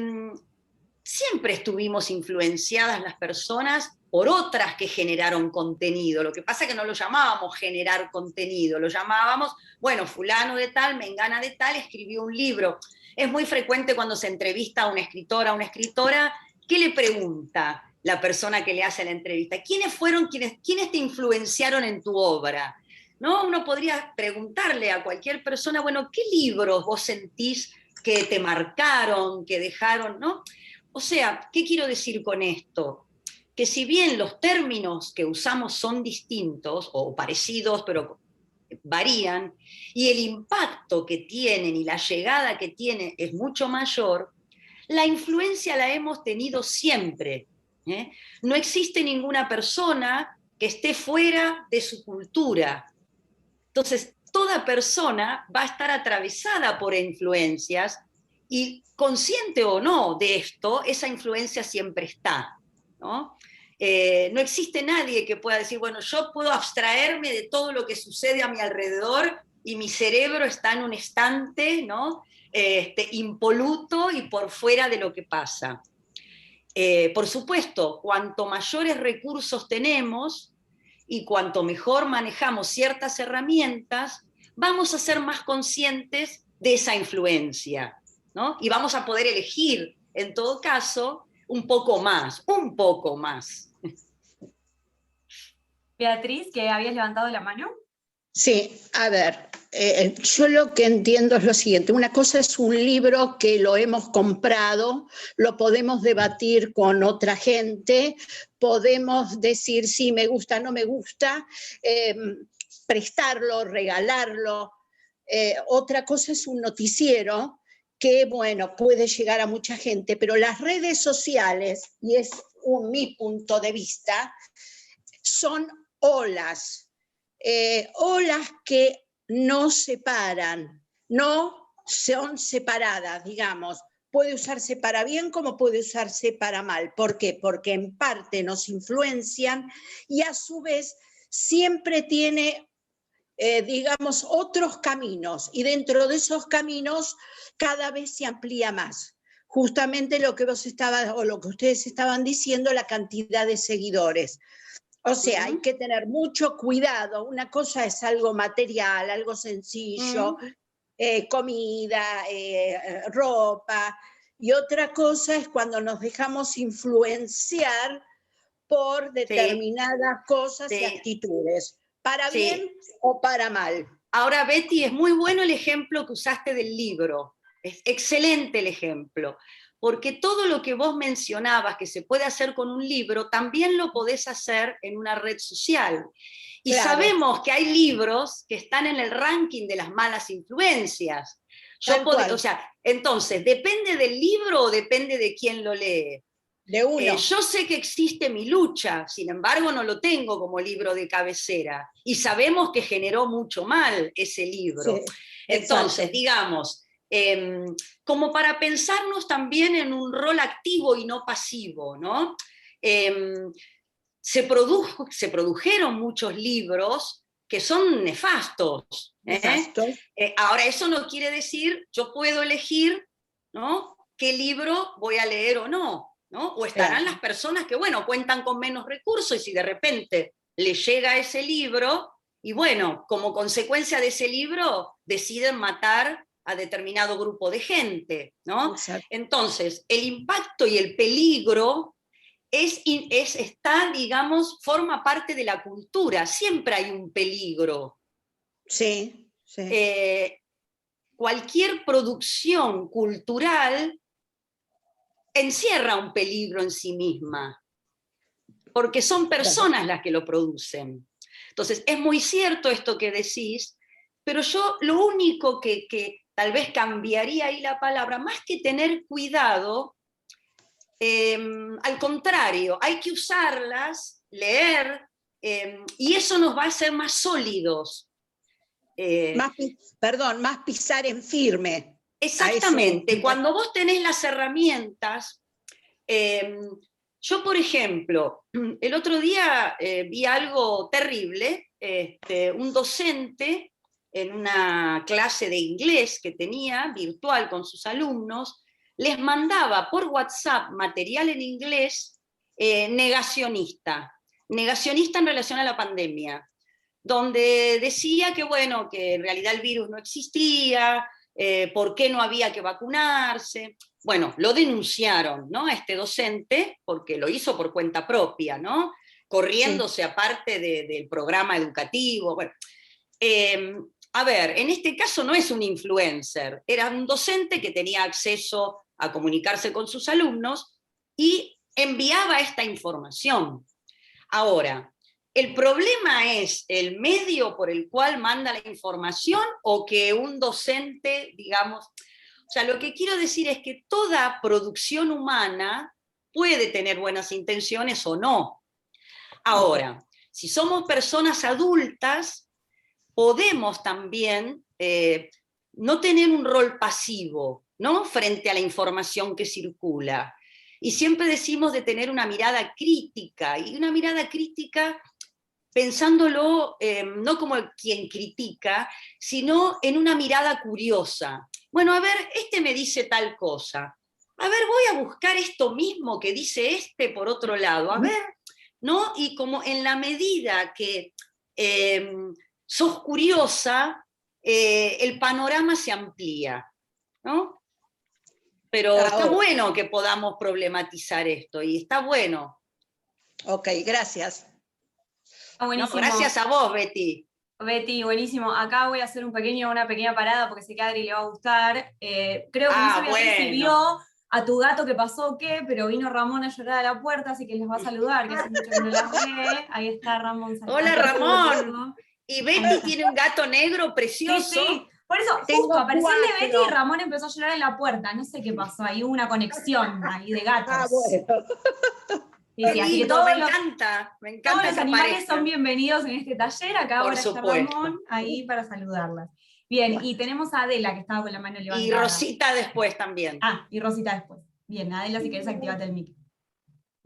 siempre estuvimos influenciadas las personas por otras que generaron contenido. Lo que pasa es que no lo llamábamos generar contenido, lo llamábamos, bueno, fulano de tal, mengana de tal, escribió un libro. Es muy frecuente cuando se entrevista a una escritora, ¿qué le pregunta la persona que le hace la entrevista? ¿Quiénes te influenciaron en tu obra? ¿No? Uno podría preguntarle a cualquier persona, bueno, ¿qué libros vos sentís que te marcaron, que dejaron, ¿no? O sea, ¿qué quiero decir con esto? Que si bien los términos que usamos son distintos o parecidos, pero varían, y el impacto que tienen y la llegada que tienen es mucho mayor, la influencia la hemos tenido siempre. No existe ninguna persona que esté fuera de su cultura. Entonces, toda persona va a estar atravesada por influencias y, consciente o no de esto, esa influencia siempre está, ¿no? No existe nadie que pueda decir, bueno, yo puedo abstraerme de todo lo que sucede a mi alrededor y mi cerebro está en un estante, ¿no? Impoluto y por fuera de lo que pasa. Por supuesto, cuanto mayores recursos tenemos y cuanto mejor manejamos ciertas herramientas, vamos a ser más conscientes de esa influencia, ¿no? Y vamos a poder elegir, en todo caso, un poco más. Beatriz, que habías levantado la mano. Sí, a ver, yo lo que entiendo es lo siguiente. Una cosa es un libro que lo hemos comprado, lo podemos debatir con otra gente, podemos decir sí, me gusta, no me gusta, prestarlo, regalarlo. Otra cosa es un noticiero que, bueno, puede llegar a mucha gente, pero las redes sociales, y es mi punto de vista, son olas. Olas que no separan, no son separadas, digamos. Puede usarse para bien como puede usarse para mal. ¿Por qué? Porque en parte nos influencian y a su vez siempre tiene, digamos, otros caminos, y dentro de esos caminos cada vez se amplía más. Justamente lo que ustedes estaban diciendo, la cantidad de seguidores. O sea, hay que tener mucho cuidado. Una cosa es algo material, algo sencillo, comida, ropa, y otra cosa es cuando nos dejamos influenciar por determinadas cosas y actitudes, para bien o para mal. Ahora, Betty, es muy bueno el ejemplo que usaste del libro, es excelente el ejemplo, porque todo lo que vos mencionabas que se puede hacer con un libro, también lo podés hacer en una red social. Y sabemos que hay libros que están en el ranking de las malas influencias. O sea, entonces, ¿depende del libro o depende de quién lo lee? De uno. Yo sé que existe Mi Lucha, sin embargo no lo tengo como libro de cabecera, y sabemos que generó mucho mal ese libro. Sí, entonces, digamos, como para pensarnos también en un rol activo y no pasivo, ¿no? Se produjeron muchos libros que son nefastos. Ahora, eso no quiere decir, yo puedo elegir, ¿no?, qué libro voy a leer o no, ¿no? O estarán las personas que, bueno, cuentan con menos recursos y si de repente les llega ese libro, y bueno, como consecuencia de ese libro deciden matar a determinado grupo de gente, ¿no? Entonces, el impacto y el peligro está, digamos, forma parte de la cultura, siempre hay un peligro. Sí, sí. Cualquier producción cultural encierra un peligro en sí misma, porque son personas las que lo producen. Entonces, es muy cierto esto que decís, pero yo lo único que tal vez cambiaría ahí la palabra, más que tener cuidado, al contrario, hay que usarlas, leer, y eso nos va a hacer más sólidos. Más pisar en firme. Exactamente, cuando vos tenés las herramientas, yo por ejemplo, el otro día vi algo terrible, un docente en una clase de inglés que tenía, virtual con sus alumnos, les mandaba por WhatsApp material en inglés negacionista en relación a la pandemia, donde decía que, bueno, que en realidad el virus no existía, por qué no había que vacunarse. Bueno, lo denunciaron, ¿no?, a este docente, porque lo hizo por cuenta propia, ¿no?, corriéndose aparte del programa educativo. Bueno, a ver, en este caso no es un influencer, era un docente que tenía acceso a comunicarse con sus alumnos y enviaba esta información. Ahora, ¿el problema es el medio por el cual manda la información o que un docente, digamos? O sea, lo que quiero decir es que toda producción humana puede tener buenas intenciones o no. Ahora, si somos personas adultas, podemos también no tener un rol pasivo, ¿no?, frente a la información que circula. Y siempre decimos de tener una mirada crítica, y una mirada crítica pensándolo no como quien critica, sino en una mirada curiosa. Bueno, a ver, me dice tal cosa. A ver, voy a buscar esto mismo que dice por otro lado. A ver, ¿no? Y como en la medida que sos curiosa, el panorama se amplía, ¿no? Pero está bueno que podamos problematizar esto, y está bueno. Ok, gracias. Buenísimo. No, gracias a vos, Betty. Betty, buenísimo. Acá voy a hacer una pequeña parada porque sé que a Adri le va a gustar. Creo que no sé si vio a tu gato que pasó o qué, pero vino Ramón a llorar a la puerta, así que les va a saludar, que hace mucho que no las ve. Ahí está Ramón saludando. Hola, Ramón. Y Betty tiene un gato negro precioso. Sí, sí. Por eso, justo apareció el de Betty y Ramón empezó a llorar en la puerta. No sé qué pasó, hay una conexión ahí de gatos. Bueno. Sí, así que me encanta. Todos los animales son bienvenidos en este taller. Acá ahora está Ramón ahí para saludarlas. Bien, y tenemos a Adela que estaba con la mano levantada. Y Rosita después también. Y Rosita después. Bien, Adela, si querés activate el mic.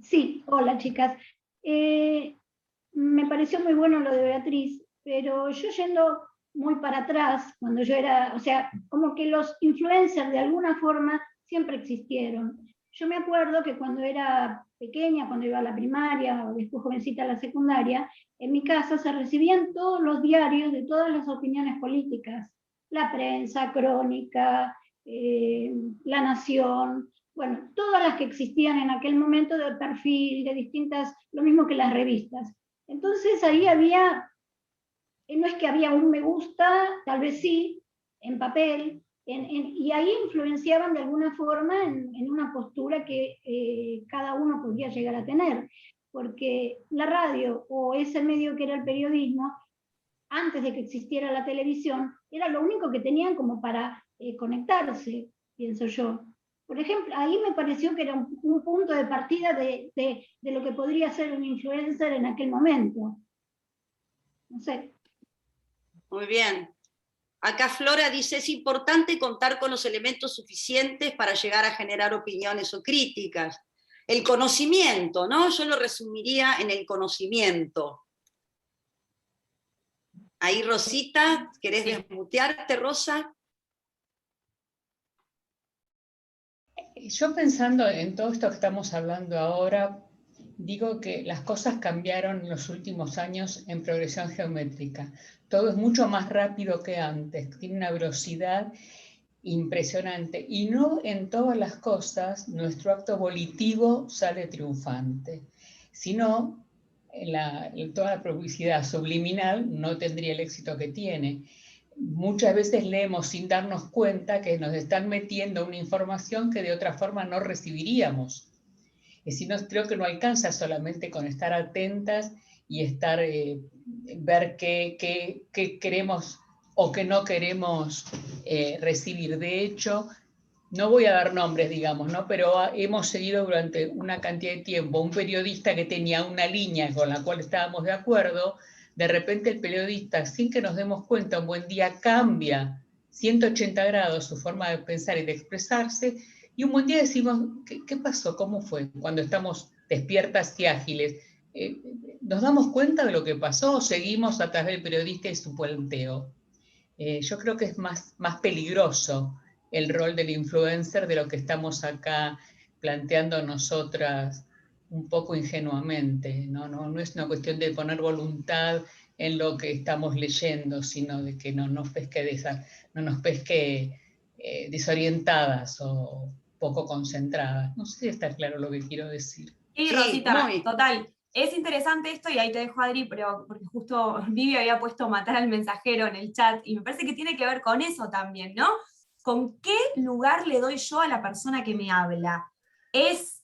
Sí, hola chicas. Me pareció muy bueno lo de Beatriz, pero yo yendo muy para atrás, cuando yo era, o sea, como que los influencers de alguna forma siempre existieron. Yo me acuerdo que cuando era pequeña, cuando iba a la primaria o después jovencita a la secundaria, en mi casa se recibían todos los diarios de todas las opiniones políticas. la prensa, Crónica, La Nación, bueno, todas las que existían en aquel momento de perfil, de distintas, lo mismo que las revistas. Entonces ahí había, no es que había un me gusta, tal vez sí, en papel, y ahí influenciaban de alguna forma en una postura que cada uno podía llegar a tener, porque la radio o ese medio que era el periodismo, antes de que existiera la televisión, era lo único que tenían como para conectarse, pienso yo. Por ejemplo, ahí me pareció que era un punto de partida de lo que podría ser un influencer en aquel momento. No sé. Muy bien. Acá Flora dice, es importante contar con los elementos suficientes para llegar a generar opiniones o críticas. El conocimiento, ¿no? Yo lo resumiría en el conocimiento. Ahí, Rosita, ¿querés desmutearte, Rosa? Yo pensando en todo esto que estamos hablando ahora, digo que las cosas cambiaron en los últimos años en progresión geométrica. Todo es mucho más rápido que antes, tiene una velocidad impresionante. Y no en todas las cosas nuestro acto volitivo sale triunfante, sino en toda la publicidad subliminal no tendría el éxito que tiene. Muchas veces leemos sin darnos cuenta que nos están metiendo una información que de otra forma no recibiríamos. Es decir, creo que no alcanza solamente con estar atentas y estar, ver qué queremos o qué no queremos recibir. De hecho, no voy a dar nombres, digamos, ¿no? Pero hemos seguido durante una cantidad de tiempo un periodista que tenía una línea con la cual estábamos de acuerdo. De repente el periodista, sin que nos demos cuenta, un buen día cambia 180 grados su forma de pensar y de expresarse, y un buen día decimos, ¿qué pasó? ¿Cómo fue? Cuando estamos despiertas y ágiles, ¿nos damos cuenta de lo que pasó o seguimos a través del periodista y su puenteo? Yo creo que es más peligroso el rol del influencer de lo que estamos acá planteando nosotras un poco ingenuamente, ¿no? Es una cuestión de poner voluntad en lo que estamos leyendo, sino de que no nos pesque desorientadas o poco concentradas. No sé si está claro lo que quiero decir. Sí, Rosita, total. Es interesante esto, y ahí te dejo, Adri, pero porque justo Vivi había puesto matar al mensajero en el chat, y me parece que tiene que ver con eso también, ¿no? ¿Con qué lugar le doy yo a la persona que me habla? ¿Es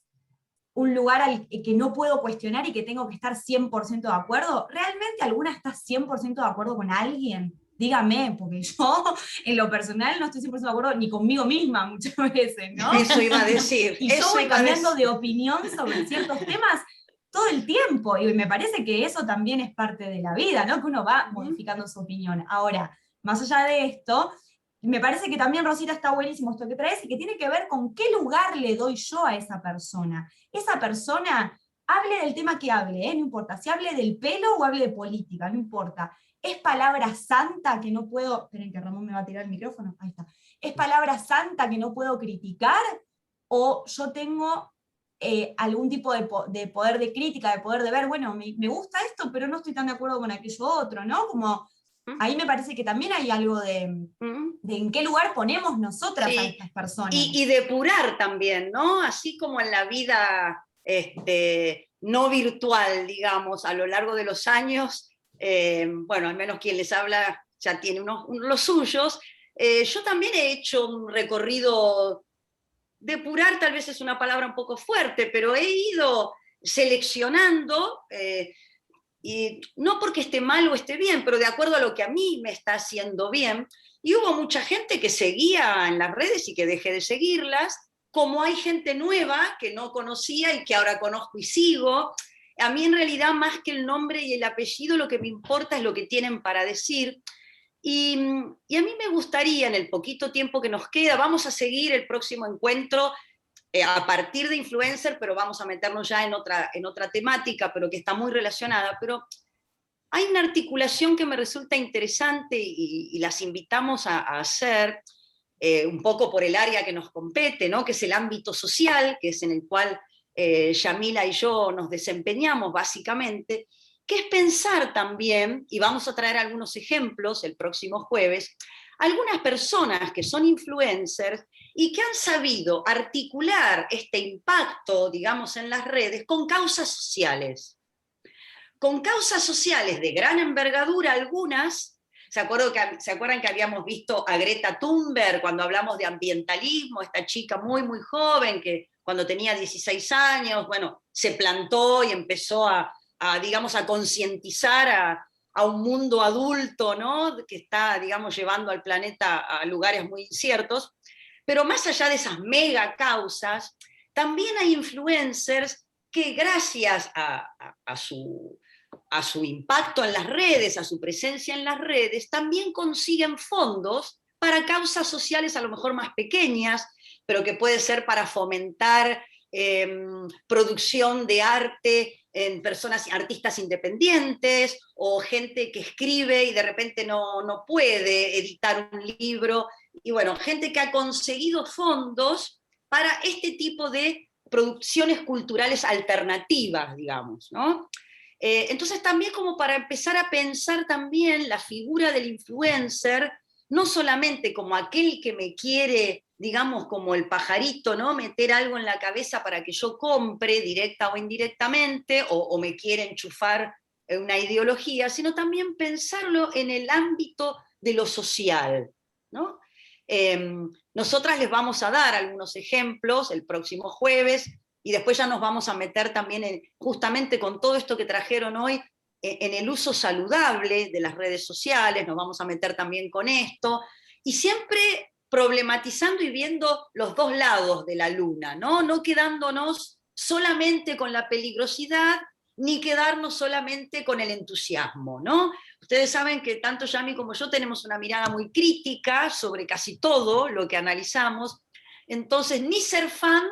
un lugar al que no puedo cuestionar y que tengo que estar 100% de acuerdo? ¿Realmente alguna está 100% de acuerdo con alguien? Dígame, porque yo en lo personal no estoy 100% de acuerdo ni conmigo misma muchas veces, ¿no? Eso iba a decir. Y yo voy cambiando de opinión sobre ciertos temas todo el tiempo, y me parece que eso también es parte de la vida, ¿no? Que uno va modificando su opinión. Ahora, más allá de esto, me parece que también, Rosita, está buenísimo esto que traes, y que tiene que ver con qué lugar le doy yo a esa persona. Esa persona, hable del tema que hable, no importa, si hable del pelo o hable de política, no importa. ¿Es palabra santa que no puedo... Esperen que Ramón me va a tirar el micrófono, ahí está. ¿Es palabra santa que no puedo criticar? ¿O yo tengo algún tipo de poder de crítica, de poder de ver, bueno, me gusta esto, pero no estoy tan de acuerdo con aquello otro, ¿no? Como, ahí me parece que también hay algo de en qué lugar ponemos nosotras a estas personas. Y depurar también, ¿no? Así como en la vida no virtual, digamos, a lo largo de los años, bueno, al menos quien les habla ya tiene los suyos. Yo también he hecho un recorrido. Depurar tal vez es una palabra un poco fuerte, pero he ido seleccionando, y no porque esté mal o esté bien, pero de acuerdo a lo que a mí me está haciendo bien. Y hubo mucha gente que seguía en las redes y que dejé de seguirlas, como hay gente nueva que no conocía y que ahora conozco y sigo. A mí en realidad, más que el nombre y el apellido, lo que me importa es lo que tienen para decir. Y a mí me gustaría, en el poquito tiempo que nos queda, vamos a seguir el próximo encuentro a partir de influencer, pero vamos a meternos ya en otra temática, pero que está muy relacionada. Pero hay una articulación que me resulta interesante y las invitamos a hacer, un poco por el área que nos compete, ¿no? Que es el ámbito social, que es en el cual Yamila y yo nos desempeñamos básicamente, que es pensar también, y vamos a traer algunos ejemplos el próximo jueves, algunas personas que son influencers y que han sabido articular este impacto, digamos, en las redes con causas sociales. Con causas sociales de gran envergadura algunas. ¿Se acuerdan que habíamos visto a Greta Thunberg cuando hablamos de ambientalismo? Esta chica muy, muy joven que cuando tenía 16 años, bueno, se plantó y empezó digamos, a concientizar a un mundo adulto, ¿no? Que está, digamos, llevando al planeta a lugares muy inciertos. Pero más allá de esas mega causas, también hay influencers que gracias a su impacto en las redes, a su presencia en las redes, también consiguen fondos para causas sociales a lo mejor más pequeñas, pero que puede ser para fomentar producción de arte en artistas independientes, o gente que escribe y de repente no puede editar un libro, y bueno, gente que ha conseguido fondos para este tipo de producciones culturales alternativas, digamos, ¿no? Entonces también como para empezar a pensar también la figura del influencer, no solamente como aquel que me quiere, digamos, como el pajarito, ¿no? Meter algo en la cabeza para que yo compre, directa o indirectamente, o me quiere enchufar una ideología, sino también pensarlo en el ámbito de lo social, ¿no? Nosotras les vamos a dar algunos ejemplos el próximo jueves, y después ya nos vamos a meter también justamente con todo esto que trajeron hoy, en el uso saludable de las redes sociales, nos vamos a meter también con esto, y siempre problematizando y viendo los dos lados de la luna, ¿no? No quedándonos solamente con la peligrosidad, ni quedarnos solamente con el entusiasmo, ¿no? Ustedes saben que tanto Yami como yo tenemos una mirada muy crítica sobre casi todo lo que analizamos, entonces ni ser fan,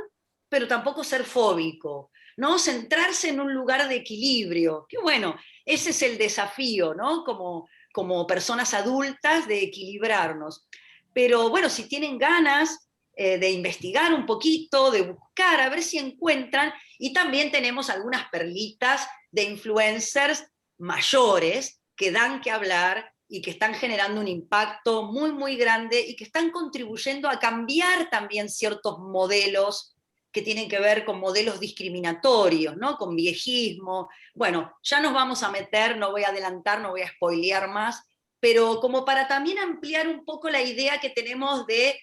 pero tampoco ser fóbico, ¿no? Centrarse en un lugar de equilibrio, que bueno, ese es el desafío, ¿no? Como personas adultas, de equilibrarnos. Pero bueno, si tienen ganas de investigar un poquito, de buscar, a ver si encuentran, y también tenemos algunas perlitas de influencers mayores que dan que hablar y que están generando un impacto muy, muy grande y que están contribuyendo a cambiar también ciertos modelos que tienen que ver con modelos discriminatorios, ¿no? Con viejismo. Bueno, ya nos vamos a meter, no voy a adelantar, no voy a spoilear más, pero como para también ampliar un poco la idea que tenemos de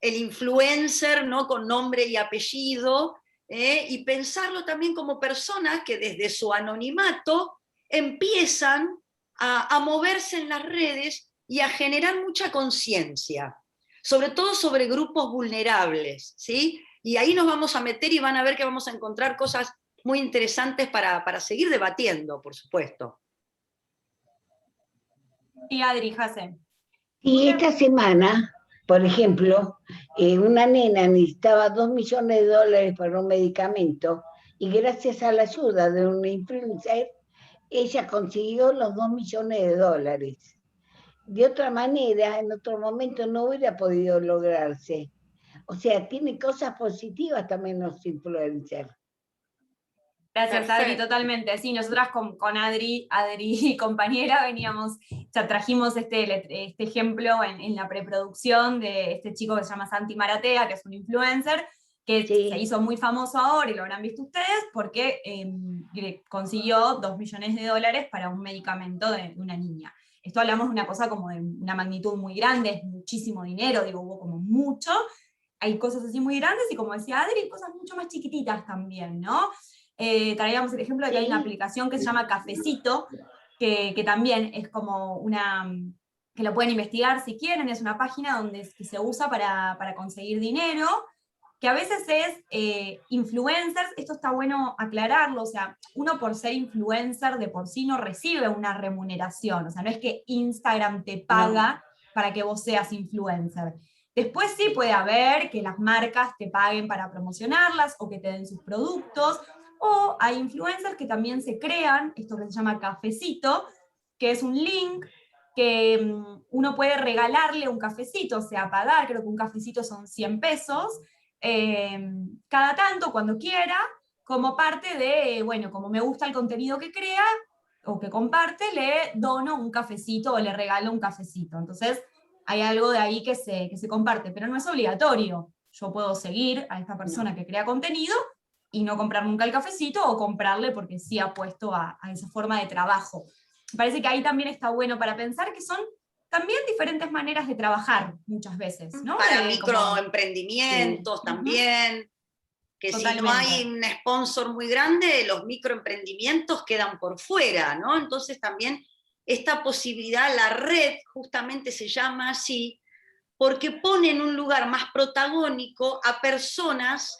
el influencer, ¿no? Con nombre y apellido, y pensarlo también como personas que desde su anonimato empiezan a moverse en las redes y a generar mucha conciencia, sobre todo sobre grupos vulnerables, ¿sí? Y ahí nos vamos a meter y van a ver que vamos a encontrar cosas muy interesantes para seguir debatiendo, por supuesto. Sí, Adri, Jase. Y esta semana, por ejemplo, una nena necesitaba $2 millones para un medicamento, y gracias a la ayuda de un influencer, ella consiguió los $2 millones. De otra manera, en otro momento no hubiera podido lograrse. O sea, tiene cosas positivas también los influencers. Gracias, Adri, totalmente. Sí, nosotras con Adri y compañera veníamos, ya trajimos este ejemplo en la preproducción de este chico que se llama Santi Maratea, que es un influencer, que Sí. se hizo muy famoso ahora, y lo habrán visto ustedes, porque consiguió $2 millones para un medicamento de una niña. Esto hablamos de una cosa como de una magnitud muy grande, es muchísimo dinero, digo, hubo como mucho. Hay cosas así muy grandes, y como decía Adri, cosas mucho más chiquititas también, ¿no? Traíamos el ejemplo de que hay una aplicación que se llama Cafecito, que también es como que lo pueden investigar si quieren, es una página que se usa para conseguir dinero, que a veces es influencers. Esto está bueno aclararlo, o sea, uno por ser influencer de por sí no recibe una remuneración, o sea, no es que Instagram te paga para que vos seas influencer. Después sí puede haber que las marcas te paguen para promocionarlas, o que te den sus productos, o hay influencers que también se crean, esto que se llama Cafecito, que es un link que uno puede regalarle un cafecito, o sea, pagar, creo que un cafecito son 100 pesos, cada tanto, cuando quiera, como parte de, bueno, como me gusta el contenido que crea, o que comparte, le dono un cafecito o le regalo un cafecito. Entonces, hay algo de ahí que se comparte, pero no es obligatorio. Yo puedo seguir a esta persona que crea contenido y no comprar nunca el cafecito, o comprarle porque sí ha puesto a esa forma de trabajo. Me parece que ahí también está bueno para pensar que son también diferentes maneras de trabajar muchas veces, ¿no? Para Como microemprendimientos también, que si no Totalmente. hay un sponsor muy grande, los microemprendimientos quedan por fuera, ¿no? Entonces también esta posibilidad, la red justamente se llama así, porque pone en un lugar más protagónico a personas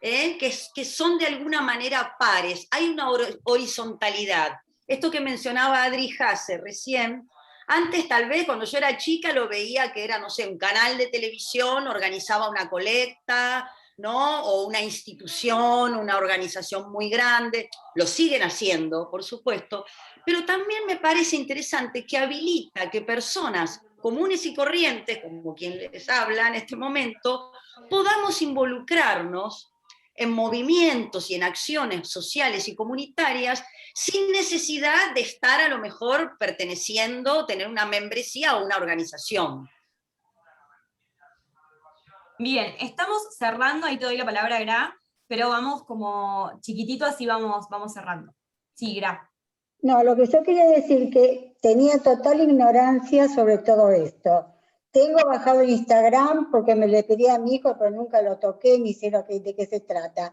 que son de alguna manera pares. Hay una horizontalidad. Esto que mencionaba Adri Hasse recién, antes tal vez cuando yo era chica lo veía que era, no sé, un canal de televisión, organizaba una colecta, ¿no? O una institución, una organización muy grande, lo siguen haciendo, por supuesto, pero también me parece interesante que habilita que personas comunes y corrientes, como quien les habla en este momento, podamos involucrarnos en movimientos y en acciones sociales y comunitarias sin necesidad de estar a lo mejor perteneciendo, tener una membresía o una organización. Bien, estamos cerrando, ahí te doy la palabra, Gra, pero vamos como chiquitito, así vamos cerrando. Sí, Gra. No, lo que yo quería decir que tenía total ignorancia sobre todo esto. Tengo bajado Instagram porque me le pedí a mi hijo, pero nunca lo toqué ni sé de qué se trata.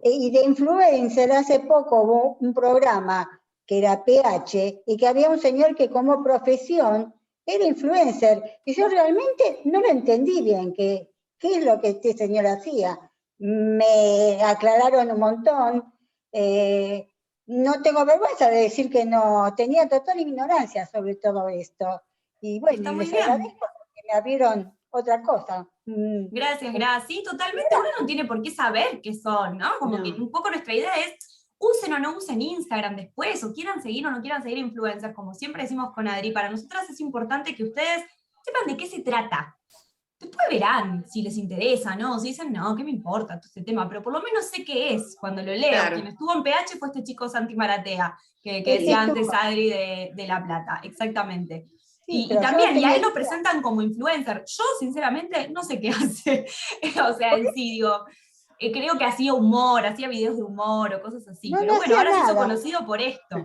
Y de influencer, hace poco hubo un programa que era PH y que había un señor que como profesión era influencer. Y yo realmente no lo entendí bien, qué es lo que este señor hacía. Me aclararon un montón. No tengo vergüenza de decir que no, tenía total ignorancia sobre todo esto. Y bueno, Está y muy les bien. agradezco porque me abrieron otra cosa. Gracias, Gra. Sí, totalmente. Uno no tiene por qué saber qué son, ¿no? Como que un poco nuestra idea es, usen o no usen Instagram después, o quieran seguir o no quieran seguir influencers, como siempre decimos con Adri, para nosotras es importante que ustedes sepan de qué se trata. Después verán si les interesa, ¿no? Si dicen, no, ¿qué me importa todo este tema? Pero por lo menos sé qué es cuando lo leo. Claro. Quien estuvo en PH fue este chico Santi Maratea, que Sí, decía antes estuvo. Adri de La Plata, exactamente. Sí, Y pero yo también, no y a él tenía lo presentan como influencer. Yo, sinceramente, no sé qué hace. O sea, en sí, digo, creo que hacía humor, hacía videos de humor o cosas así. No, Pero no bueno, hacía ahora se hizo nada. conocido por esto.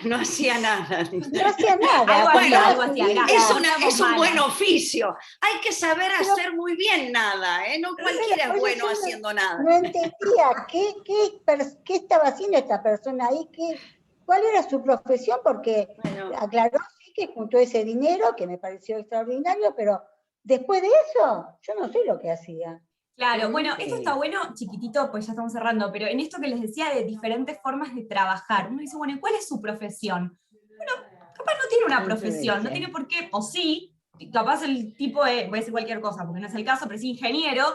No hacía nada. No hacía nada. Algo Bueno, hacía, algo hacía. Gra, Es, no seamos es un buen malas. oficio. Hay que saber Pero- hacer muy bien nada, ¿eh? No cualquiera es Oye, bueno yo haciendo nada. no entendía qué estaba haciendo esta persona ahí, cuál era su profesión, porque Bueno, aclaró sí que juntó ese dinero, que me pareció extraordinario, pero después de eso, yo no sé lo que hacía. Claro, bueno, esto está bueno, chiquitito, pues ya estamos cerrando, pero en esto que les decía de diferentes formas de trabajar, uno dice, bueno, ¿y cuál es su profesión? Bueno, capaz no tiene una profesión, no tiene por qué, o sí, capaz el tipo es, voy a decir cualquier cosa, porque no es el caso, pero es ingeniero,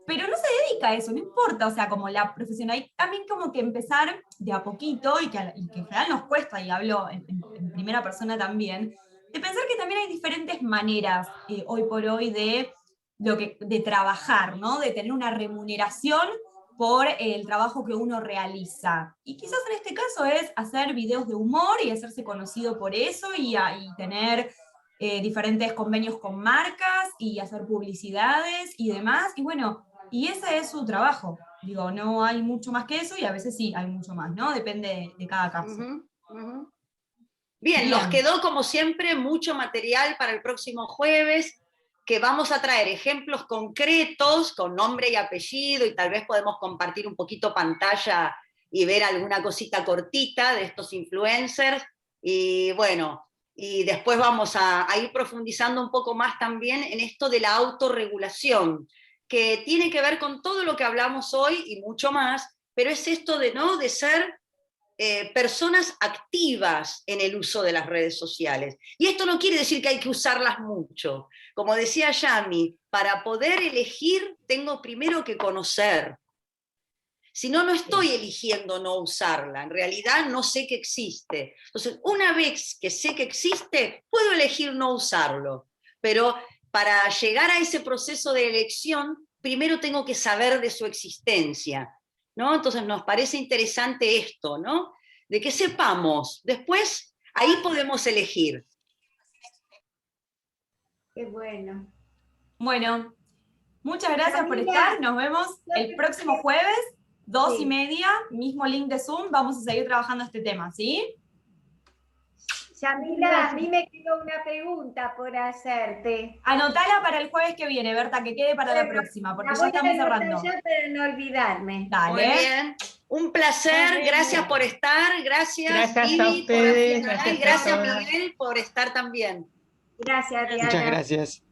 pero no se dedica a eso, no importa, o sea, como la profesión, hay también como que empezar de a poquito, y que en general nos cuesta, y hablo en primera persona también, de pensar que también hay diferentes maneras hoy por hoy de trabajar, ¿no? De tener una remuneración por el trabajo que uno realiza. Y quizás en este caso es hacer videos de humor y hacerse conocido por eso y tener diferentes convenios con marcas y hacer publicidades y demás. Y bueno, y ese es su trabajo. Digo, no hay mucho más que eso y a veces sí hay mucho más, ¿no? Depende de cada caso. Bien, Bien. nos quedó como siempre mucho material para el próximo jueves, que vamos a traer ejemplos concretos con nombre y apellido y tal vez podemos compartir un poquito pantalla y ver alguna cosita cortita de estos influencers. Y bueno, y después vamos a ir profundizando un poco más también en esto de la autorregulación, que tiene que ver con todo lo que hablamos hoy y mucho más, pero es esto de, ¿no?, de ser personas activas en el uso de las redes sociales. Y esto no quiere decir que hay que usarlas mucho. Como decía Yami, para poder elegir tengo primero que conocer. Si no, no estoy eligiendo no usarla. En realidad no sé que existe. Entonces, una vez que sé que existe, puedo elegir no usarlo. Pero para llegar a ese proceso de elección, primero tengo que saber de su existencia, ¿no? Entonces nos parece interesante esto, ¿no? de que sepamos. Después, ahí podemos elegir. Qué bueno. Bueno, muchas gracias por Camila, estar. Nos vemos el próximo jueves, 2:30, mismo link de Zoom. Vamos a seguir trabajando este tema, ¿sí? Yamila, a mí me quedó una pregunta por hacerte. Anotala para el jueves que viene, Berta, que quede para la Bueno, próxima, porque la ya voy a estamos anotar cerrando. ya para no olvidarme. Dale. Muy bien. Un placer, Nos gracias vemos. por estar, gracias Gracias a Ivy por ustedes, participar, y gracias a gracias todas. Miguel por estar también. Gracias, Diana. Muchas gracias.